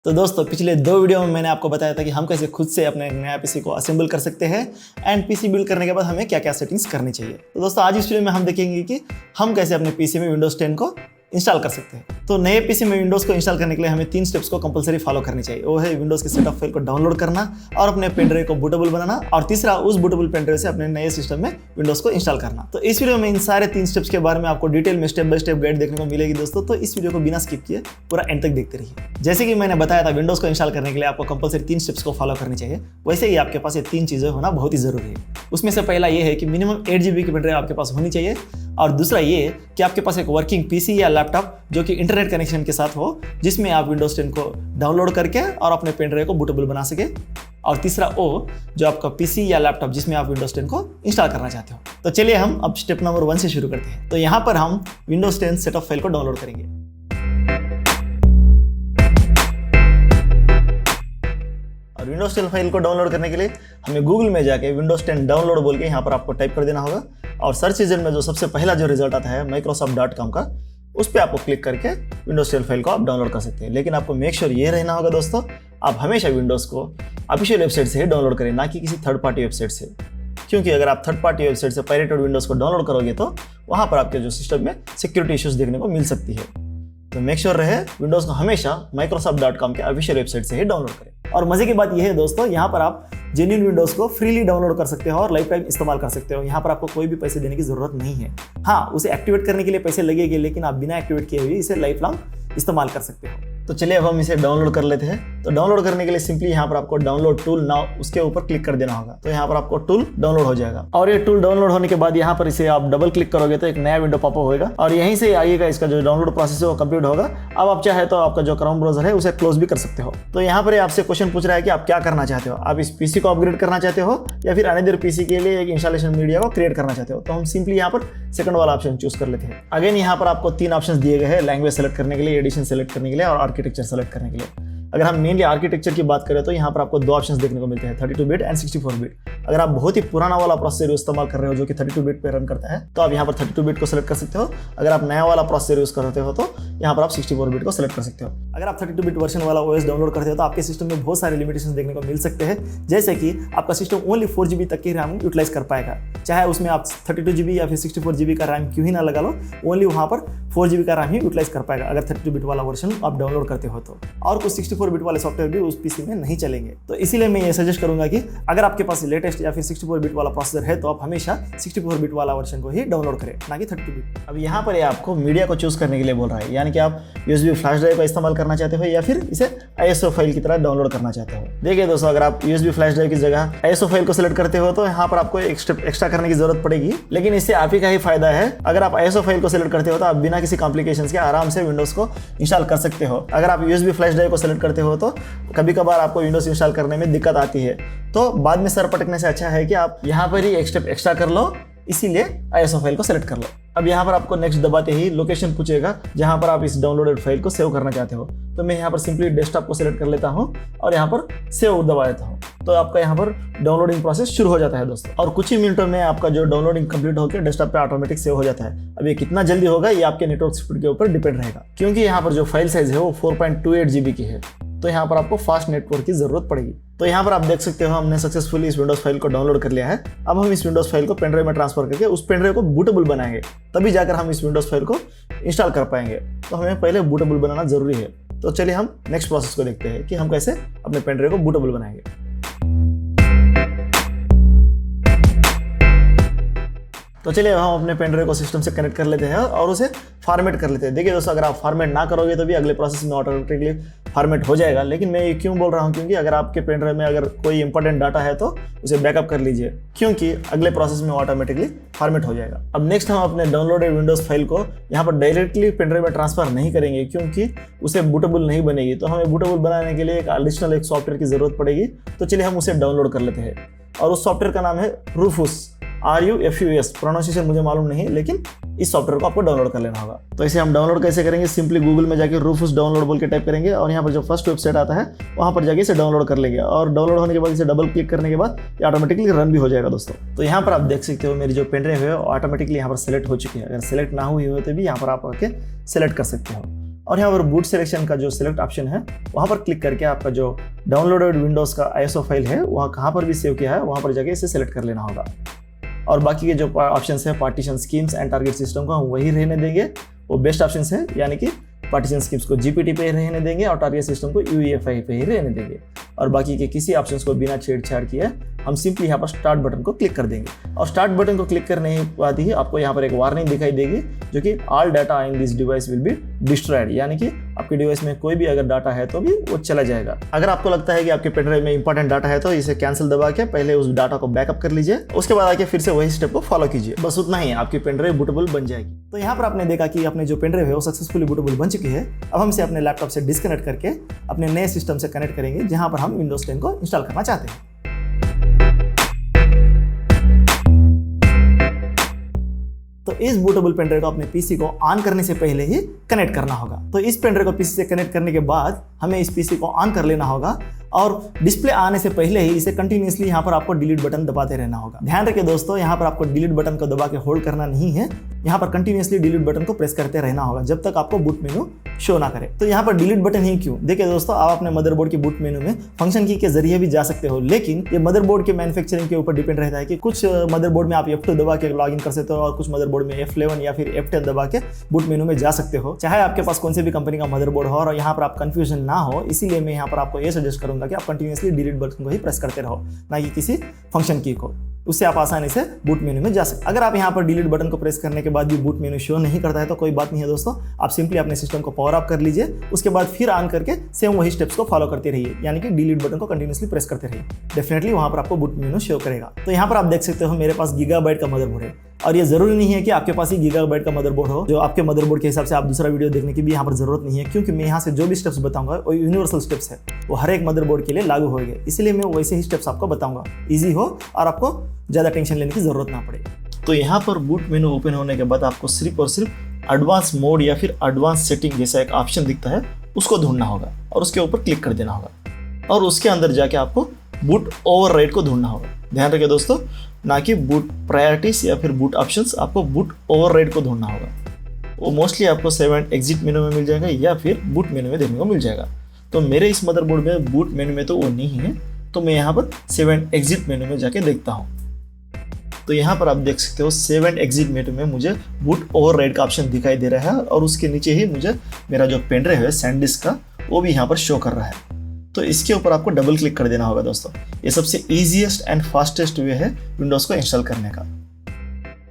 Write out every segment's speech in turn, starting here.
तो दोस्तों पिछले 2 वीडियो में मैंने आपको बताया था कि हम कैसे खुद से अपने नया पीसी को असेंबल कर सकते हैं एंड पीसी बिल्ड करने के बाद हमें क्या क्या सेटिंग्स करनी चाहिए। तो दोस्तों आज इस वीडियो में हम देखेंगे कि हम कैसे अपने पीसी में विंडोज 10 को इंस्टॉल कर सकते हैं। तो नए पीसी में विंडोज को इंस्टॉल करने के लिए हमें 3 स्टेप्स को कंपलसरी फॉलो करनी चाहिए। वो है विंडोज के सेटअप फाइल को डाउनलोड करना और अपने पेन ड्राइव को बूटेबल बनाना और तीसरा उस बूटेबल पेन ड्राइव से अपने नए सिस्टम में विंडोज को इंस्टॉल करना। तो इस वीडियो में इन सारे 3 स्टेप्स के बारे में आपको डिटेल में स्टेप बाय स्टेप गाइड देखने को मिलेगी दोस्तों। तो इस वीडियो को बिना स्किप किए पूरा एंड तक देखते रहिए। जैसे कि मैंने बताया था विंडोज को इंस्टॉल करने के लिए आपको कंपलसरी 3 स्टेप्स को फॉलो करनी चाहिए, वैसे ही आपके पास ये 3 चीजें होना बहुत ही जरूरी है। उसमें से पहला ये है कि मिनिमम 8 GB की पेन ड्राइव आपके पास होनी चाहिए और दूसरा ये कि आपके पास एक वर्किंग पीसी या लैपटॉप जो कि इंटरनेट कनेक्शन के साथ हो, जिसमें आप विंडोज 10 को डाउनलोड करके और अपने पेन ड्राइव को बूटेबल बना सके। और तीसरा ओ जो आपका पीसी या लैपटॉप जिसमें आप विंडोज 10 को इंस्टॉल करना चाहते हो। तो चलिए हम अब स्टेप नंबर 1 से शुरू करते हैं। तो यहाँ पर हम विंडोज 10 सेटअप फाइल को डाउनलोड करेंगे। और विंडोज 10 फाइल को डाउनलोड करने के लिए हमें गूगल में जाके विंडोज 10 डाउनलोड बोल के यहाँ पर आपको टाइप कर देना होगा और सर्च इंजन में जो सबसे पहला जो रिजल्ट आता है microsoft.com का, उस पर आपको क्लिक करके विंडोज 10 फाइल को आप डाउनलोड कर सकते हैं। लेकिन आपको मेक श्योर ये रहना होगा दोस्तों, आप हमेशा विंडोज को ऑफिशियल वेबसाइट से ही डाउनलोड करें, ना कि किसी थर्ड पार्टी वेबसाइट से। क्योंकि अगर आप थर्ड पार्टी वेबसाइट से पायरेटेड विंडोज को डाउनलोड करोगे तो वहाँ पर आपके जो सिस्टम में सिक्योरिटी इश्यूज देखने को मिल सकती है। तो मेक श्योर रहे विंडोज को हमेशा microsoft.com के ऑफिशियल वेबसाइट से ही डाउनलोड करें। और मजे की बात यह है दोस्तों, यहाँ पर आप जेन्युइन विंडोज को फ्रीली डाउनलोड कर सकते हो और लाइफ टाइम इस्तेमाल कर सकते हो। यहाँ पर आपको कोई भी पैसे देने की जरूरत नहीं है। हाँ, उसे एक्टिवेट करने के लिए पैसे लगेंगे, लेकिन आप बिना एक्टिवेट किए हुए इसे लाइफ लॉन्ग इस्तेमाल कर सकते हो। तो चलिए अब हम इसे डाउनलोड कर लेते हैं। तो डाउनलोड करने के लिए सिंपली यहाँ पर आपको डाउनलोड टूल नाउ उसके ऊपर क्लिक कर देना होगा। तो यहाँ पर आपको टूल डाउनलोड हो जाएगा और ये टूल डाउनलोड होने के बाद यहाँ पर इसे आप डबल क्लिक करोगे तो एक नया विंडो पॉपअप होगा और यहीं से आइएगा इसका जो डाउनलोड प्रोसेस है वो कंप्लीट होगा। अब आप चाहे तो आपका जो क्रोम ब्राउजर है उसे क्लोज भी कर सकते हो। तो यहाँ पर आपसे क्वेश्चन पूछ रहा है कि आप क्या करना चाहते हो, आप इस पीसी को अपग्रेड करना चाहते हो या फिर अनदर पीसी के लिए एक इंस्टॉलेशन मीडिया को क्रिएट करना चाहते हो। तो हम सिंपली यहाँ पर सेकंड वाला ऑप्शन चूज कर लेते हैं। अगेन यहाँ पर आपको 3 ऑप्शन दिए गए हैं, लैंग्वेज सेलेक्ट करने के लिए, एडिशन सेलेक्ट करने के लिए और आर्किटेक्चर सेलेक्ट करने के लिए। अगर हम मेनली आर्किटेक्चर की बात करें तो यहाँ पर आपको 2 ऑप्शंस देखने को मिलते हैं, 32 बिट एंड 64 बिट। अगर आप बहुत ही पुराना वाला प्रोसेसर इस्तेमाल कर रहे हो जो कि 32 बिट पे रन करता है तो आप यहाँ पर 32 बिट को सेलेक्ट कर सकते हो। अगर आप नया वाला प्रोसेसर यूज करते हो तो यहाँ पर आप 64 बिट को सेलेक्ट कर सकते हो। अगर आप 32 बिट वर्जन वाला ओएस डाउनलोड करते हो तो आपके सिस्टम में बहुत सारे लिमिटेशंस देखने को मिल सकते हैं, जैसे कि आपका सिस्टम ओनली 4 GB तक की रैम यूटिलाइज कर पाएगा। चाहे उसमें आप 32 GB या फिर 64 GB का रैम क्यों ही ना लगा लो, ओनली वहाँ पर 4 GB का रैम ही यूटिलाइज कर पाएगा अगर 32 बिट वाला वर्जन आप डाउनलोड करते हो तो। और कुछ 64 बिट वाले सॉफ्टवेयर भी उस पीसी में नहीं चलेंगे। तो इसीलिए मैं ये सजेस्ट करूंगा कि अगर आपके पास लेटेस्ट या फिर 64 बिट वाला प्रोसेसर है तो आप हमेशा 64 बिट वाला वर्जन को ही डाउनलोड करें, ना कि 32 बिट। अब यहाँ पर आपको मीडिया को चूज करने के लिए बोल रहा है, यानी कि आप USB फ्लैश ड्राइव का इस्तेमाल करना चाहते हो या फिर इसे ISO फाइल की तरह डाउनलोड करना चाहते हो। देखिए दोस्तों, अगर आप USB फ्लैश ड्राइव की जगह ISO फाइल को सिलेक्ट करते हो तो यहाँ पर आपको एक स्टेप एक्स्ट्रा करने की जरूरत पड़ेगी, लेकिन इससे आप ही का ही फायदा है। अगर आप ISO फाइल को सिलेक्ट करते हो तो आप बिना किसी कॉम्प्लिकेशंस के आराम से विंडोज को इंस्टॉल कर सकते हो। अगर आप USB फ्लैश ड्राइव को सिलेक्ट करते हो तो कभी कभार आपको विंडोज इंस्टॉल करने में दिक्कत आती है, तो बाद में सर पटकने से अच्छा है कि आप यहाँ पर ही एक स्टेप एक्स्ट्रा कर लो, इसीलिए ISO फाइल को सिलेक्ट कर लो। अब यहाँ पर आपको नेक्स्ट दबाते ही लोकेशन पूछेगा जहाँ पर आप इस डाउनलोडेड फाइल को सेव करना चाहते हो। तो मैं यहाँ पर सिंपली डेस्कटॉप को सिलेक्ट कर लेता हूँ और यहाँ पर सेव दबा देता हूँ। तो आपका यहाँ पर डाउनलोडिंग प्रोसेस शुरू हो जाता है दोस्तों, और कुछ ही मिनटों में आपका जो डाउनलोडिंग कंप्लीट होकर डेस्कटॉप पे ऑटोमेटिक सेव हो जाता है। अब ये कितना जल्दी होगा ये आपके नेटवर्क स्पीड के ऊपर डिपेंड रहेगा, क्योंकि यहाँ पर जो फाइल साइज है वो 4.28 GB की है, तो यहाँ पर आपको फास्ट नेटवर्क की जरूरत पड़ेगी। तो यहाँ पर आप देख सकते हो हमने सक्सेसफुली इस विंडोज फाइल को डाउनलोड कर लिया है। अब हम इस विंडोज फाइल को पेनड्राइव में ट्रांसफर करके उस पेनड्राइव को बूटेबल बनाएंगे, तभी जाकर हम इस विंडोज फाइल को इंस्टॉल कर पाएंगे। तो हमें पहले बूटेबल बनाना जरूरी है। तो चलिए हम नेक्स्ट प्रोसेस को देखते हैं कि हम कैसे अपने पेनड्राइव को बूटेबल बनाएंगे। तो चलिए हम अपने पेन ड्राइव को सिस्टम से कनेक्ट कर लेते हैं और उसे फॉर्मेट कर लेते हैं। देखिए दोस्तों, अगर आप फॉर्मेट ना करोगे तो भी अगले प्रोसेस में ऑटोमेटिकली फॉर्मेट हो जाएगा, लेकिन मैं ये क्यों बोल रहा हूँ, क्योंकि अगर आपके पेन ड्राइव में अगर कोई इंपॉर्टेंट डाटा है तो उसे बैकअप कर लीजिए, क्योंकि अगले प्रोसेस में ऑटोमेटिकली फॉर्मेट हो जाएगा। अब नेक्स्ट हम अपने डाउनलोडेड विंडोज फाइल को यहाँ पर डायरेक्टली पेन ड्राइव में ट्रांसफर नहीं करेंगे, क्योंकि उसे बूटेबल नहीं बनेगी। तो हमें बूटेबल बनाने के लिए एक एडिशनल एक सॉफ्टवेयर की जरूरत पड़ेगी। तो चलिए हम उसे डाउनलोड कर लेते हैं और उस सॉफ्टवेयर का नाम है रूफूस, RUFUS। प्रोनाउंसिएशन मुझे मालूम नहीं, लेकिन इस सॉफ्टवेयर को आपको डाउनलोड कर लेना होगा। तो इसे हम डाउनलोड कैसे करेंगे, सिंपली गूगल में जाके रूफूस डाउनलोड बोल के टाइप करेंगे और यहाँ पर जो फर्स्ट वेबसाइट आता है वहाँ पर जाके इसे डाउनलोड कर लेंगे और डाउनलोड होने के बाद इसे डबल क्लिक करने के बाद ये ऑटोमेटिकली रन भी हो जाएगा दोस्तों। तो यहाँ पर आप देख सकते हो मेरी जो पेन ड्राइव है ऑटोमेटिकली यहाँ पर सेलेक्ट हो चुकी है। अगर सेलेक्ट ना हुई हो तो भी यहाँ पर आप आके सेलेक्ट कर सकते हो। और यहाँ पर बूट सिलेक्शन का जो सिलेक्ट ऑप्शन है वहाँ पर क्लिक करके आपका जो डाउनलोडेड विंडोज़ का ISO फाइल है वहाँ कहाँ पर भी सेव किया है वहाँ पर जाके इसे सिलेक्ट कर लेना होगा। और बाकी के जो ऑप्शन है partition schemes and target system को हम वही रहने देंगे, वो बेस्ट ऑप्शन है, यानी कि पार्टीशन स्कीम्स को GPT पे रहने देंगे और टारगेट सिस्टम को UEFI पे ही रहने देंगे। और बाकी के किसी ऑप्शंस को बिना छेड़छाड़ किए हम सिंपली यहाँ पर स्टार्ट बटन को क्लिक कर देंगे। और स्टार्ट बटन को क्लिक करने के बाद ही आपको यहाँ पर एक वार्निंग दिखाई देगी जो कि all data in this device will be destroyed, यानी कि आपके डिवाइस में कोई भी अगर डाटा है तो भी वो चला जाएगा। अगर आपको लगता है कि आपके पेनड्राइव में इंपॉर्टेंट डाटा है तो इसे कैंसिल दबा के पहले उस डाटा को बैकअप कर लीजिए, उसके बाद आके फिर से वही स्टेप को फॉलो कीजिए। बस उतना ही, आपकी पेनड्राइव बूटेबल बन जाएगी। तो यहाँ पर आपने देखा कि अपने जो पेनड्राइव है वो सक्सेसफुली बूटेबल बन चुकी है। अब हम इसे अपने लैपटॉप से डिस्कनेक्ट करके अपने नए सिस्टम से कनेक्ट करेंगे जहाँ पर हम विंडोज 10 को इंस्टॉल करना चाहते हैं। तो इस बूटेबल पेनड्राइव को अपने पीसी को ऑन करने से पहले ही कनेक्ट करना होगा। तो इस पेनड्राइव को पीसी से कनेक्ट करने के बाद हमें इस पीसी को ऑन कर लेना होगा और डिस्प्ले आने से पहले ही इसे कंटिन्यूअसली यहाँ पर आपको डिलीट बटन दबाते रहना होगा। ध्यान रखिए दोस्तों, यहाँ पर आपको डिलीट बटन को दबा के होल्ड करना नहीं है, यहाँ पर कंटिन्यूअसली डिलीट बटन को प्रेस करते रहना होगा जब तक आपको बूट मेनू शो ना करे। तो यहाँ पर डिलीट बटन ही क्यों? देखिए दोस्तों, आप अपने मदरबोर्ड की बूट मेनू में फंक्शन की के जरिए भी जा सकते हो, लेकिन ये मदरबोर्ड के मैन्युफैक्चरिंग के ऊपर डिपेंड रहता है कि कुछ मदरबोर्ड में आप F2 दबा के लॉग इन कर सकते हो और कुछ मदरबोर्ड में F11 या फिर F10 दबा के बूट मेनू में जा सकते हो। चाहे आपके पास कौन से भी कंपनी का मदरबोर्ड हो और यहाँ पर आप कंफ्यूजन ना हो, इसीलिए मैं यहाँ पर आपको ये सजेस्ट करूंगा कि आप कंटिन्यूअसली डिलीट बटन को ही प्रेस करते रहो, ना कि किसी फंक्शन की को। उससे आप आसानी से बूट मेनू में जा सकते। अगर आप यहाँ पर डिलीट बटन को प्रेस करने के बाद भी बूट मेनू शो नहीं करता है तो कोई बात नहीं है दोस्तों, आप सिंपली अपने सिस्टम को पावर अप कर लीजिए, उसके बाद फिर ऑन करके सेम वही स्टेप्स को फॉलो करते रहिए, यानी कि डिलीट बटन को कंटिन्यूअसली प्रेस करते रहिए। डेफिनेटली वहाँ पर आपको बूट मेनू शो करेगा। तो यहाँ पर आप देख सकते हो मेरे पास गीगाबाइट का मदरबोर्ड है और ये जरूरी नहीं है कि आपके पास ही गीगाबाइट का मदरबोर्ड हो। जो आपके मदरबोर्ड के हिसाब से आप दूसरा वीडियो देखने की भी यहाँ पर जरूरत नहीं है, क्योंकि मैं यहाँ से जो भी स्टेप्स बताऊंगा वो यूनिवर्सल स्टेप्स है, वो हर एक मदरबोर्ड के लिए लागू होंगे, इसलिए मैं वैसे ही स्टेप्स आपको बताऊंगा, ईजी हो और आपको ज़्यादा टेंशन लेने की जरूरत ना पड़े। तो यहाँ पर बूट मेनू ओपन होने के बाद आपको सिर्फ और सिर्फ एडवांस मोड या फिर एडवांस सेटिंग जैसा एक ऑप्शन दिखता है, उसको ढूंढना होगा और उसके ऊपर क्लिक कर देना होगा और उसके अंदर जाके आपको बूट ओवरराइड को ढूंढना होगा। ध्यान रखिए दोस्तों, ना कि बूट प्रायोरिटीज या फिर बूट ऑप्शंस, आपको बूट ओवरराइड को ढूंढना होगा। वो मोस्टली आपको सेव एंड एग्जिट मेनू में मिल जाएगा या फिर बूट मेनू में देखने को मिल जाएगा। तो मेरे इस मदरबोर्ड में बूट मेनू में तो वो नहीं है, तो मैं यहाँ पर सेव एंड एग्जिट मेनू में जाके देखता हूँ। तो यहाँ पर आप देख सकते हो सेव एंड एग्जिट मेनू में मुझे बूट ओवरराइड का ऑप्शन दिखाई दे रहा है और उसके नीचे ही मुझे मेरा जो पेनड्राइव है सैनडिस्क का वो भी यहाँ पर शो कर रहा है। तो इसके ऊपर आपको डबल क्लिक कर देना होगा दोस्तों। ये सबसे ईजीएस्ट एंड फास्टेस्ट वे है विंडोज़ को इंस्टॉल करने का।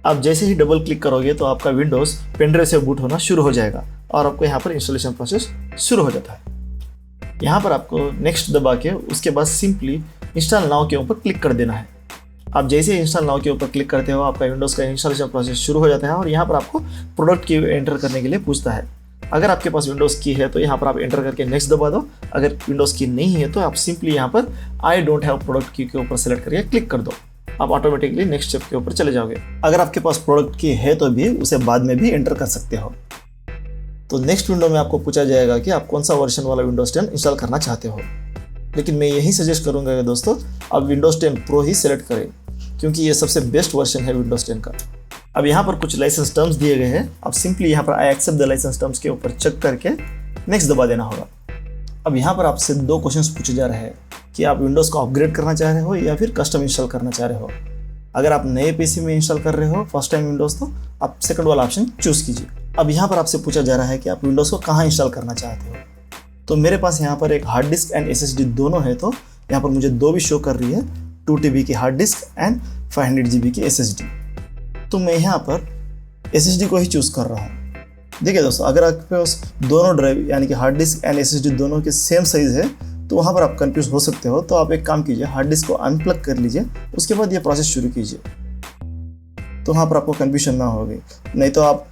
आप जैसे ही डबल क्लिक करोगे तो आपका विंडोज़ पेनड्राइव से बूट होना शुरू हो जाएगा और आपको यहाँ पर इंस्टॉलेशन प्रोसेस शुरू हो जाता है। यहाँ पर आपको नेक्स्ट दबा के उसके बाद सिंपली इंस्टॉल नाउ के ऊपर क्लिक कर देना है। आप जैसे ही इंस्टॉल नाउ के ऊपर क्लिक करते हो आपका विंडोज़ का इंस्टॉलेशन प्रोसेस शुरू हो जाता है और यहाँ पर आपको प्रोडक्ट की एंटर करने के लिए पूछता है। अगर आपके पास विंडोज़ की है तो यहाँ पर आप एंटर करके नेक्स्ट दबा दो। अगर विंडोज़ की नहीं है तो आप सिंपली यहाँ पर आई डोंट हैव प्रोडक्ट की के ऊपर सेलेक्ट करके क्लिक कर दो। आप ऑटोमेटिकली नेक्स्ट स्टेप के ऊपर चले जाओगे। अगर आपके पास प्रोडक्ट की है तो भी उसे बाद में भी एंटर कर सकते हो। तो नेक्स्ट विंडो में आपको पूछा जाएगा कि आप कौन सा वर्जन वाला विंडोज़ 10 इंस्टॉल करना चाहते हो, लेकिन मैं यही सजेस्ट करूँगा कि दोस्तों आप विंडोज़ 10 प्रो ही सेलेक्ट करें, क्योंकि ये सबसे बेस्ट वर्जन है विंडोज़ 10 का। अब यहाँ पर कुछ लाइसेंस टर्म्स दिए गए हैं, आप सिंपली यहाँ पर I accept the licence terms के ऊपर चेक करके नेक्स्ट दबा देना होगा। अब यहाँ पर आपसे 2 क्वेश्चंस पूछे जा रहे हैं कि आप विंडोज़ को अपग्रेड करना चाह रहे हो या फिर कस्टम इंस्टॉल करना चाह रहे हो। अगर आप नए पीसी में इंस्टॉल कर रहे हो फर्स्ट टाइम विंडोज़, तो आप सेकंड वाला ऑप्शन चूज कीजिए। अब यहाँ पर आपसे पूछा जा रहा है कि आप विंडोज़ को कहाँ इंस्टॉल करना चाहते हो। तो मेरे पास यहाँ पर एक हार्ड डिस्क एंड SSD दोनों है, तो यहाँ पर मुझे 2 भी शो कर रही है, 2 TB की हार्ड डिस्क एंड 500 GB की SSD। तो मैं यहाँ पर SSD को ही चूज़ कर रहा हूँ। देखिए दोस्तों, अगर आपके पास दोनों ड्राइव यानी कि हार्ड डिस्क एंड SSD दोनों के सेम साइज़ है तो वहाँ पर आप कंफ्यूज हो सकते हो। तो आप एक काम कीजिए, हार्ड डिस्क को अनप्लग कर लीजिए, उसके बाद ये प्रोसेस शुरू कीजिए, तो वहाँ पर आपको कन्फ्यूजन ना होगी। नहीं तो आप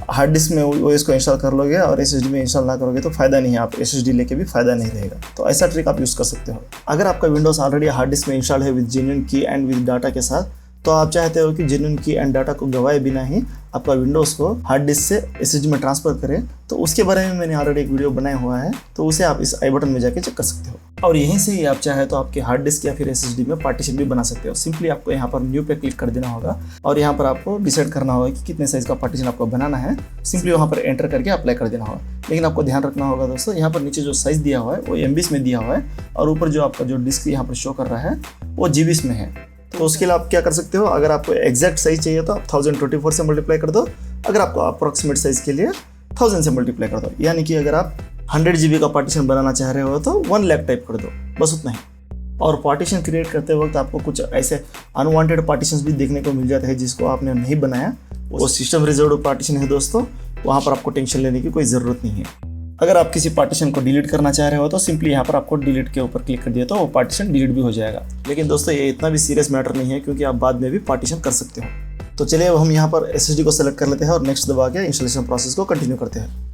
हार्ड डिस्क में OS को इंस्टॉल कर लोगे और SSD में इंस्टॉल ना करोगे तो फ़ायदा नहीं है, आप SSD लेके भी फ़ायदा नहीं रहेगा। तो ऐसा ट्रिक आप यूज़ कर सकते हो। अगर आपका विंडोज़ ऑलरेडी हार्ड डिस्क में इंस्टॉल है विद जेन्युइन की एंड विद डाटा के साथ, तो आप चाहते हो कि जेन्युइन की एंड डाटा को गवाए बिना ही आपका विंडोज़ को हार्ड डिस्क से SSD में ट्रांसफ़र करें, तो उसके बारे में मैंने ऑलरेडी एक वीडियो बनाया हुआ है, तो उसे आप इस आई बटन में जाके चेक कर सकते हो। और यहीं से ही आप चाहे तो आपके हार्ड डिस्क या फिर SSD में पार्टीशन भी बना सकते हो। सिंपली आपको यहाँ पर न्यू पे क्लिक कर देना होगा और यहाँ पर आपको डिसाइड करना होगा कि कितने साइज का पार्टीशन आपको बनाना है। सिंपली वहाँ पर एंटर करके अप्लाई कर देना होगा। लेकिन आपको ध्यान रखना होगा दोस्तों, यहाँ पर नीचे जो साइज दिया हुआ है वो MBs में दिया हुआ है और ऊपर जो आपका जो डिस्क यहाँ पर शो कर रहा है वो GBs में है। तो उसके लिए आप क्या कर सकते हो, अगर आपको एग्जैक्ट साइज चाहिए तो आप 1024 से मल्टीप्लाई कर दो। अगर आपको अप्रोक्सीमेट साइज के लिए 1000 से मल्टीप्लाई कर दो। यानी कि अगर आप 100 GB का पार्टीशन बनाना चाह रहे हो तो 1 लाख टाइप कर दो, बस उतना ही। और पार्टीशन क्रिएट करते वक्त आपको कुछ ऐसे अनवांटेड पार्टीशंस भी देखने को मिल जाते हैं जिसको आपने नहीं बनाया। वो सिस्टम रिजर्व्ड पार्टीशन है दोस्तों, वहाँ पर आपको टेंशन लेने की कोई ज़रूरत नहीं है। अगर आप किसी पार्टीशन को डिलीट करना चाह रहे हो तो सिंपली यहाँ पर आपको डिलीट के ऊपर क्लिक कर दिया तो वो पार्टीशन डिलीट भी हो जाएगा। लेकिन दोस्तों ये इतना भी सीरियस मैटर नहीं है, क्योंकि आप बाद में भी पार्टीशन कर सकते हो। तो चलिए अब हम यहाँ पर SSD को सेलेक्ट कर लेते हैं और नेक्स्ट दबा के इंस्टॉलेशन प्रोसेस को कंटिन्यू करते हैं।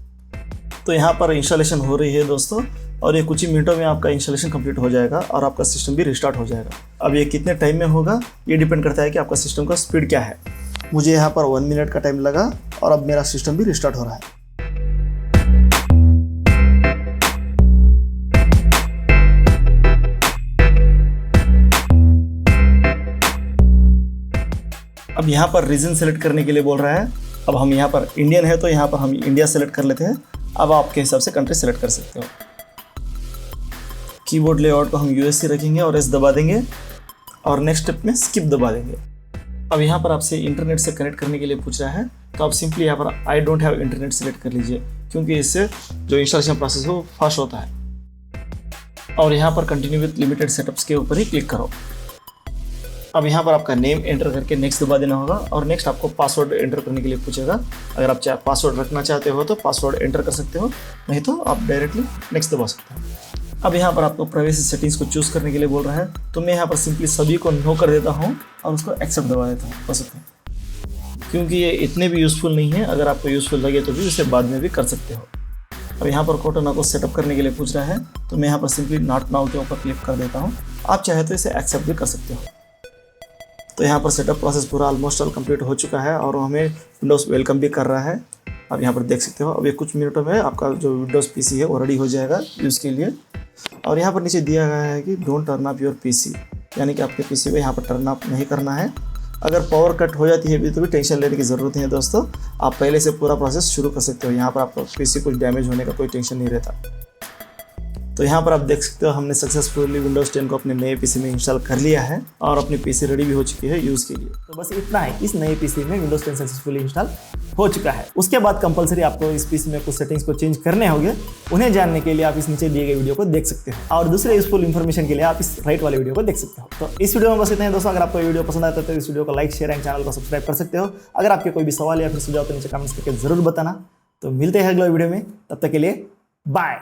तो यहाँ पर इंस्टॉलेशन हो रही है दोस्तों, और ये कुछ ही मिनटों में आपका इंस्टॉलेशन कंप्लीट हो जाएगा और आपका सिस्टम भी रिस्टार्ट हो जाएगा। अब ये कितने टाइम में होगा ये डिपेंड करता है कि आपका सिस्टम का स्पीड क्या है। मुझे यहाँ पर 1 मिनट का टाइम लगा और अब मेरा सिस्टम भी रिस्टार्ट हो रहा है। अब यहाँ पर रीजन सेलेक्ट करने के लिए बोल रहा है। अब हम यहाँ पर इंडियन है तो यहाँ पर हम इंडिया सेलेक्ट कर लेते हैं। अब आपके हिसाब से कंट्री सेलेक्ट कर सकते हो। कीबोर्ड लेआउट को हम USC रखेंगे और S दबा देंगे और नेक्स्ट स्टेप में स्किप दबा देंगे। अब यहाँ पर आपसे इंटरनेट से कनेक्ट करने के लिए पूछ रहा है, तो आप सिंपली यहाँ पर I don't have internet select कर लीजिए, क्योंकि इससे जो इंस्टॉलेशन प्रोसेस है वो फास्ट होता है। और यहाँ पर कंटिन्यू विथ लिमिटेड सेटअप्स के ऊपर ही क्लिक करो। अब यहाँ पर आपका नेम एंटर करके नेक्स्ट दबा देना होगा और नेक्स्ट आपको पासवर्ड एंटर करने के लिए पूछेगा। अगर आप पासवर्ड रखना चाहते हो तो पासवर्ड एंटर कर सकते हो, नहीं तो आप डायरेक्टली नेक्स्ट दबा सकते हो। अब यहाँ पर आपको प्राइवेसी सेटिंग्स को चूज़ करने के लिए बोल रहा है, तो मैं यहाँ पर सिंपली सभी को नो कर देता हूँ और उसको एक्सेप्ट दबा देता हूँ, बस इतना। क्योंकि ये इतने भी यूज़फुल नहीं है, अगर आपको यूज़फुल लगे तो भी उसे बाद में भी कर सकते हो। अब यहाँ पर कोटोना को सेटअप करने के लिए पूछ रहा है, तो मैं यहाँ पर सिंपली नॉट नाउ के ऊपर क्लिक कर देता हूँ। आप चाहे तो इसे एक्सेप्ट भी कर सकते हो। तो यहाँ पर सेटअप प्रोसेस पूरा ऑलमोस्ट ऑल कंप्लीट हो चुका है और हमें विंडोज़ वेलकम भी कर रहा है। आप यहाँ पर देख सकते हो। अब ये कुछ मिनटों में आपका जो विंडोज़ PC है वो रेडी हो जाएगा यूज़ के लिए। और यहाँ पर नीचे दिया गया है कि don't turn off your PC, यानी कि आपके PC को यहाँ पर टर्न ऑफ नहीं करना है। अगर पावर कट हो जाती है भी तो भी टेंशन लेने की ज़रूरत नहीं है दोस्तों, आप पहले से पूरा प्रोसेस शुरू कर सकते हो। यहाँ पर आपका PC कुछ डैमेज होने का कोई टेंशन नहीं रहता। तो यहाँ पर आप देख सकते हो हमने सक्सेसफुली विंडोज़ 10 को अपने नए PC में इंस्टॉल कर लिया है और अपनी PC रेडी भी हो चुकी है यूज़ के लिए। तो बस इतना है, इस नए PC में विंडोज़ 10 सक्सेसफुली इंस्टॉल हो चुका है। उसके बाद कंपलसरी आपको इस PC में कुछ सेटिंग्स को चेंज करने होंगे। उन्हें जानने के लिए आप इस नीचे दिए गए वीडियो को देख सकते हो और दूसरे यूजफुल इन्फॉर्मेशन के लिए आप इस राइट वाले वीडियो को देख सकते हो। तो इस वीडियो में बस इतना ही दोस्तों। अगर आपको वीडियो पसंद आता है तो इस वीडियो को लाइक, शेयर एंड चैनल को सब्सक्राइब कर सकते हो। अगर आपके कोई भी सवाल या फिर सुझाव तो नीचे कमेंट्स करके जरूर बताना। तो मिलते हैं अगले वीडियो में, तब तक के लिए बाय।